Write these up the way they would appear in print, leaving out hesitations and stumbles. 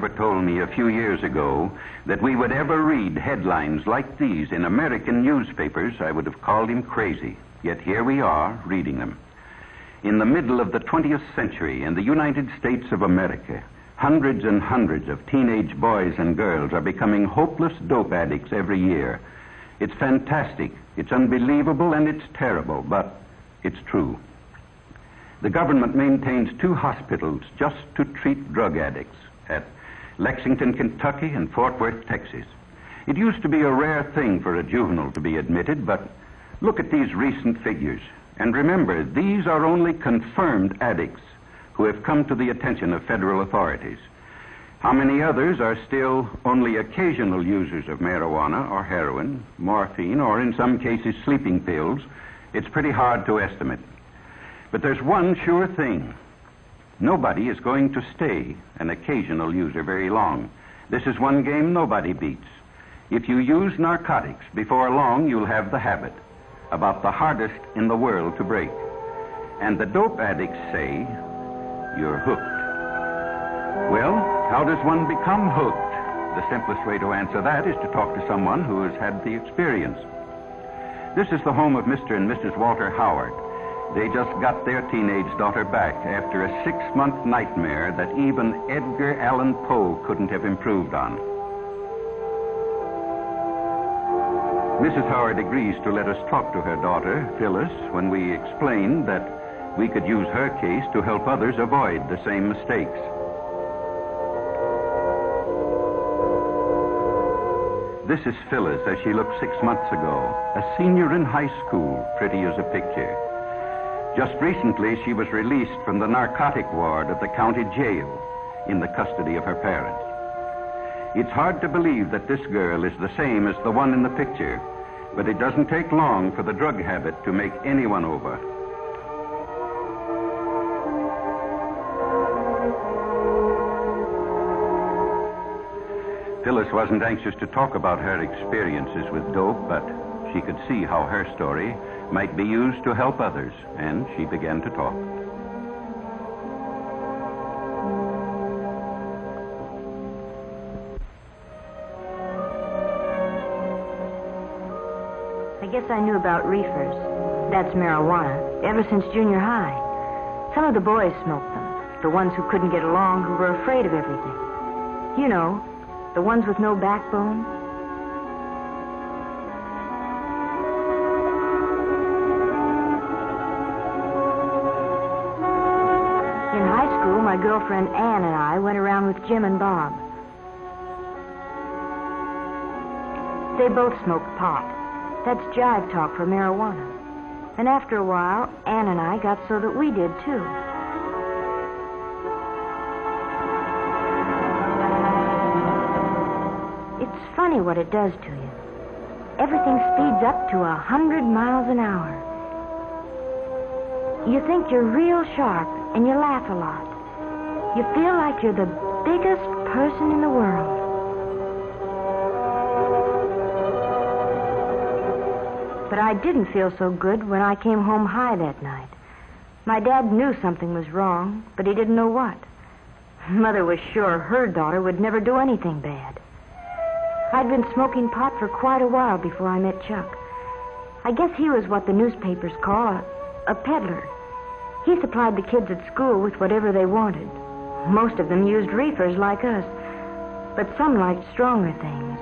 ever told me a few years ago that we would ever read headlines like these in American newspapers, I would have called him crazy. Yet here we are, reading them. In the middle of the 20th century, in the United States of America, hundreds and hundreds of teenage boys and girls are becoming hopeless dope addicts every year. It's fantastic, it's unbelievable, and it's terrible, but it's true. The government maintains 2 hospitals just to treat drug addicts at Lexington, Kentucky, and Fort Worth, Texas. It used to be a rare thing for a juvenile to be admitted, but look at these recent figures. And remember, these are only confirmed addicts who have come to the attention of federal authorities. How many others are still only occasional users of marijuana or heroin, morphine, or in some cases sleeping pills? It's pretty hard to estimate. But there's one sure thing. Nobody is going to stay an occasional user very long. This is one game nobody beats. If you use narcotics, before long you'll have the habit, about the hardest in the world to break. And the dope addicts say, you're hooked. Well, how does one become hooked? The simplest way to answer that is to talk to someone who has had the experience. This is the home of Mr. and Mrs. Walter Howard. They just got their teenage daughter back after a 6-month nightmare that even Edgar Allan Poe couldn't have improved on. Mrs. Howard agrees to let us talk to her daughter, Phyllis, when we explain that we could use her case to help others avoid the same mistakes. This is Phyllis as she looked 6 months ago, a senior in high school, pretty as a picture. Just recently, she was released from the narcotic ward of the county jail in the custody of her parents. It's hard to believe that this girl is the same as the one in the picture, but it doesn't take long for the drug habit to make anyone over. Phyllis wasn't anxious to talk about her experiences with dope, but she could see how her story might be used to help others, and she began to talk. I guess I knew about reefers, that's marijuana, ever since junior high. Some of the boys smoked them, the ones who couldn't get along, who were afraid of everything. You know, the ones with no backbone. In high school, my girlfriend Ann and I went around with Jim and Bob. They both smoked pot. That's jive talk for marijuana. And after a while, Ann and I got so that we did, too. It's funny what it does to you. Everything speeds up to 100 miles an hour. You think you're real sharp, and you laugh a lot. You feel like you're the biggest person in the world. But I didn't feel so good when I came home high that night. My dad knew something was wrong, but he didn't know what. Mother was sure her daughter would never do anything bad. I'd been smoking pot for quite a while before I met Chuck. I guess he was what the newspapers call a peddler. He supplied the kids at school with whatever they wanted. Most of them used reefers like us, but some liked stronger things.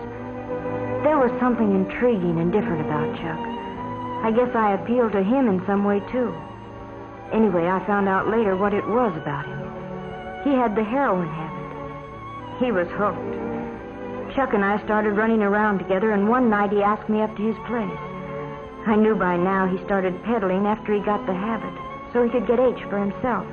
There was something intriguing and different about Chuck. I guess I appealed to him in some way, too. Anyway, I found out later what it was about him. He had the heroin habit. He was hooked. Chuck and I started running around together, and one night he asked me up to his place. I knew by now he started peddling after he got the habit, so he could get H for himself.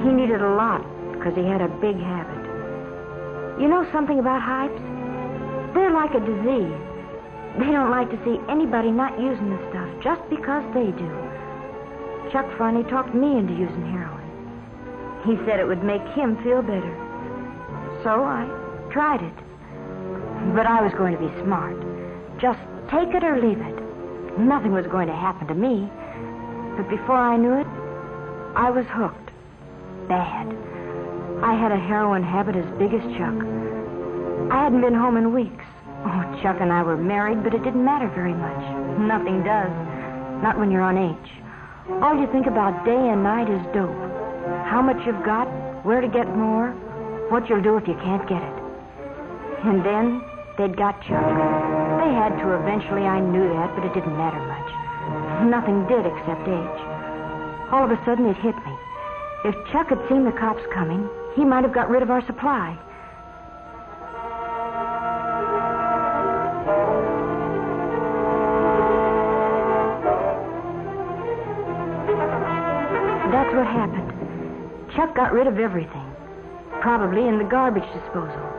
He needed a lot because he had a big habit. You know something about hypes? They're like a disease. They don't like to see anybody not using the stuff just because they do. Chuck finally talked me into using heroin. He said it would make him feel better. So I tried it. But I was going to be smart. Just take it or leave it. Nothing was going to happen to me. But before I knew it, I was hooked. Bad. I had a heroin habit as big as Chuck. I hadn't been home in weeks. Oh, Chuck and I were married, but it didn't matter very much. Nothing does. Not when you're on H. All you think about day and night is dope. How much you've got, where to get more, what you'll do if you can't get it. And then they'd got Chuck. They had to eventually, I knew that, but it didn't matter much. Nothing did except H. All of a sudden it hit me. If Chuck had seen the cops coming, he might have got rid of our supply. That's what happened. Chuck got rid of everything. Probably in the garbage disposal.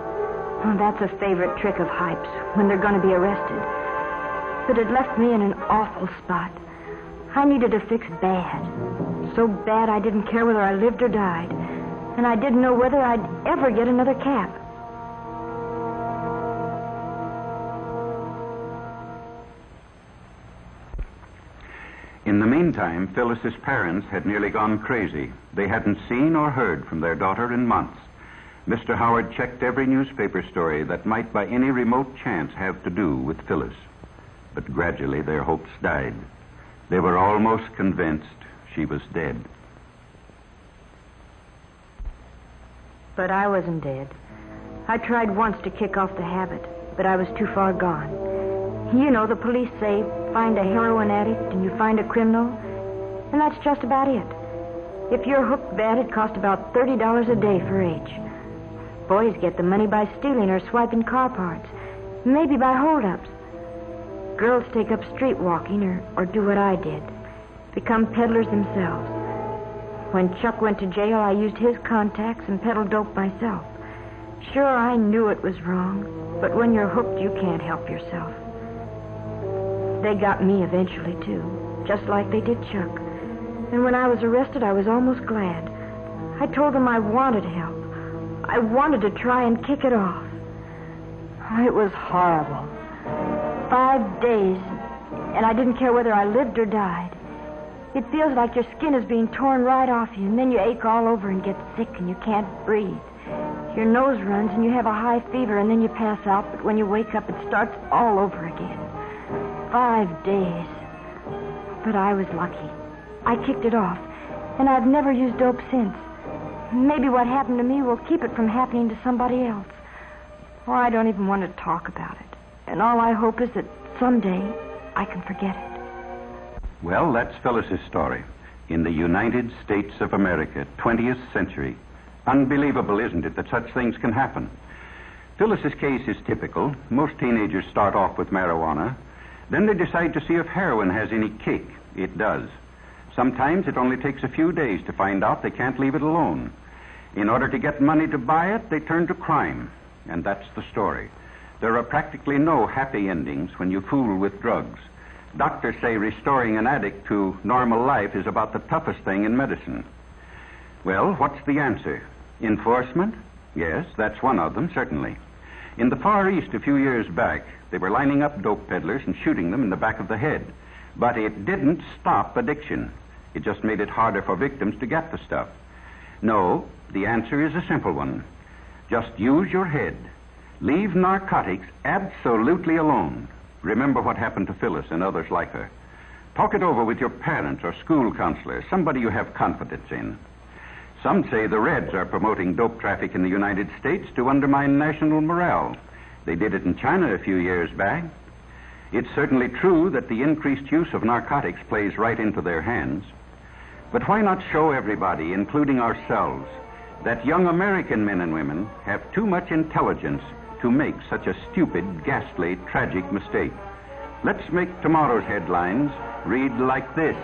Oh, that's a favorite trick of Hype's when they're going to be arrested. But it left me in an awful spot. I needed a fix bad. So bad I didn't care whether I lived or died. And I didn't know whether I'd ever get another cap. In the meantime, Phyllis's parents had nearly gone crazy. They hadn't seen or heard from their daughter in months. Mr. Howard checked every newspaper story that might by any remote chance have to do with Phyllis. But gradually their hopes died. They were almost convinced she was dead. But I wasn't dead. I tried once to kick off the habit, but I was too far gone. You know, the police say, find a heroin addict and you find a criminal, and that's just about it. If you're hooked bad, it costs about $30 a day for H. Boys get the money by stealing or swiping car parts, maybe by holdups. Girls take up street walking or do what I did, become peddlers themselves. When Chuck went to jail, I used his contacts and peddled dope myself. Sure, I knew it was wrong, but when you're hooked, you can't help yourself. They got me eventually, too, just like they did Chuck. And when I was arrested, I was almost glad. I told them I wanted help. I wanted to try and kick it off. It was horrible. 5 days, and I didn't care whether I lived or died. It feels like your skin is being torn right off you, and then you ache all over and get sick and you can't breathe. Your nose runs and you have a high fever, and then you pass out, but when you wake up, it starts all over again. 5 days. But I was lucky. I kicked it off, and I've never used dope since. Maybe what happened to me will keep it from happening to somebody else. Or I don't even want to talk about it. And all I hope is that someday I can forget it. Well, that's Phyllis's story. In the United States of America, 20th century. Unbelievable, isn't it, that such things can happen? Phyllis's case is typical. Most teenagers start off with marijuana. Then they decide to see if heroin has any kick. It does. Sometimes it only takes a few days to find out they can't leave it alone. In order to get money to buy it, they turn to crime. And that's the story. There are practically no happy endings when you fool with drugs. Doctors say restoring an addict to normal life is about the toughest thing in medicine. Well, what's the answer? Enforcement? Yes, that's one of them, certainly. In the Far East a few years back, they were lining up dope peddlers and shooting them in the back of the head. But it didn't stop addiction. It just made it harder for victims to get the stuff. No, the answer is a simple one. Just use your head. Leave narcotics absolutely alone. Remember what happened to Phyllis and others like her. Talk it over with your parents or school counselor, somebody you have confidence in. Some say the Reds are promoting dope traffic in the United States to undermine national morale. They did it in China a few years back. It's certainly true that the increased use of narcotics plays right into their hands. But why not show everybody, including ourselves, that young American men and women have too much intelligence to make such a stupid, ghastly, tragic mistake? Let's make tomorrow's headlines read like this.